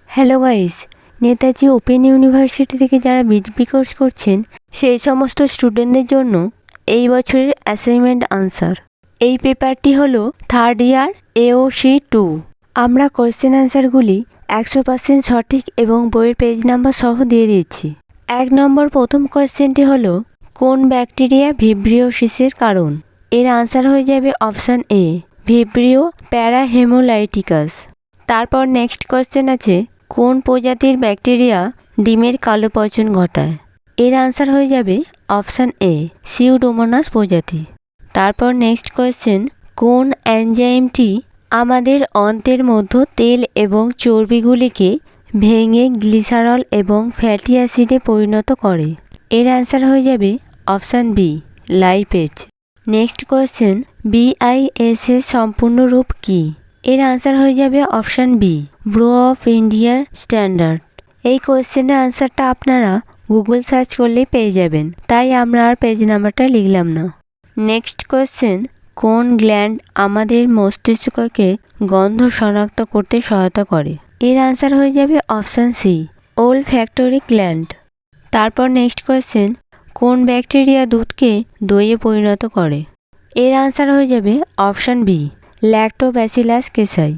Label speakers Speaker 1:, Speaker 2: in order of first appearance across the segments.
Speaker 1: Hello guys, Netaji open university থেকে যারা BDP course করছেন সেই সমস্ত স্টুডেন্টদের জন্য এই বছরের অ্যাসাইনমেন্ট আনসার। এই পেপারটি হলো থার্ড ইয়ার AOC 2। আমরা কোয়েশ্চেন অ্যান্সারগুলি 100% সঠিক এবং বইয়ের পেজ নাম্বার সহ দিয়ে দিচ্ছি। 1 নম্বর প্রথম কোয়েশ্চেনটি হলো, কোন ব্যাকটেরিয়া ভিব্রিওসিসের কারণ? এর আনসার হয়ে যাবে অপশান এ, ভিব্রিও প্যারাহেমোলাইটিকাস। তারপর নেক্সট কোয়েশ্চেন আছে, কোন প্রজাতির ব্যাকটেরিয়া ডিমের কালো পচন ঘটায়? এর আনসার হয়ে যাবে অপশান এ, সিউডোমোনাস প্রজাতি। তারপর নেক্সট কোয়েশ্চেন, কোন এনজাইমটি আমাদের অন্ত্রের মধ্যে তেল এবং চর্বিগুলিকে ভেঙে গ্লিসারল এবং ফ্যাটি অ্যাসিডে পরিণত করে? এর আনসার হয়ে যাবে option B, lipase. Next question, BIS এর সম্পূর্ণ রূপ কী? এর আনসার হয়ে যাবে option B, bureau of Indian standard. এই কোয়েশ্চেনের আনসারটা আপনারা গুগল সার্চ করলেই পেয়ে যাবেন, তাই আমরা আর পেজ নাম্বারটা লিখলাম না। নেক্সট কোয়েশ্চেন, কোন গ্ল্যান্ড আমাদের মস্তিষ্ককে গন্ধ শনাক্ত করতে সহায়তা করে? এর আনসার হয়ে যাবে অপশান সি, ওলফ্যাক্টরি গ্ল্যান্ড। তারপর নেক্সট কোয়েশ্চেন, কোন ব্যাকটেরিয়া দুধকে দইয়ে পরিণত করে? এর আনসার হয়ে যাবে অপশান বি, ল্যাক্টোব্যাসিলাস কেসাই।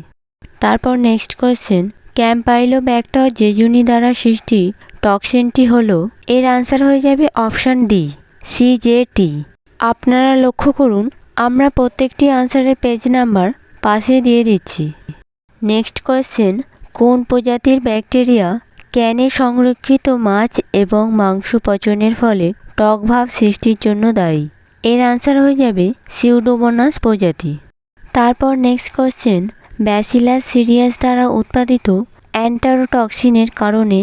Speaker 1: তারপর নেক্সট কোয়েশ্চেন, ক্যাম্পাইলোব্যাক্টর জেজুনি দ্বারা সৃষ্টি টক্সিনটি হলো? এর আনসার হয়ে যাবে অপশান ডি, CJT। আপনারা লক্ষ্য করুন, আমরা প্রত্যেকটি আনসারের পেজ নাম্বার পাশে দিয়ে দিচ্ছি। নেক্সট কোয়েশ্চেন, কোন প্রজাতির ব্যাকটেরিয়া ক্যানে সংরক্ষিত মাছ এবং মাংস পচনের ফলে টক ভাব সৃষ্টির জন্য দায়ী? এর আনসার হয়ে যাবে সিউডোমোনাস প্রজাতি। তারপর নেক্সট কোয়েশ্চেন, ব্যাসিলাস সিরিয়াস দ্বারা উৎপাদিত অ্যান্টারোটক্সিনের কারণে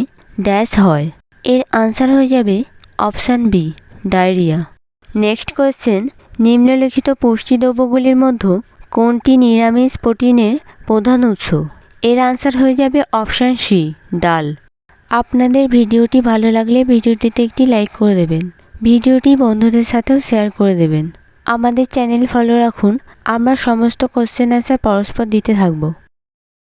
Speaker 1: ড্যাশ হয়? এর আনসার হয়ে যাবে option B, diarrhoea. Next question, নিম্নলিখিত পুষ্টিদ্রব্যগুলির মধ্যে কোনটি নিরামিষ প্রোটিনের প্রধান উৎস? এর আনসার হয়ে যাবে অপশান সি, ডাল। আপনাদের ভিডিওটি ভালো লাগলে ভিডিওটিতে একটি লাইক করে দেবেন, ভিডিওটি বন্ধুদের সাথেও শেয়ার করে দেবেন। আমাদের চ্যানেল ফলো রাখুন, আমরা সমস্ত কোশ্চেন অ্যান্সার পরস্পর দিতে থাকবো।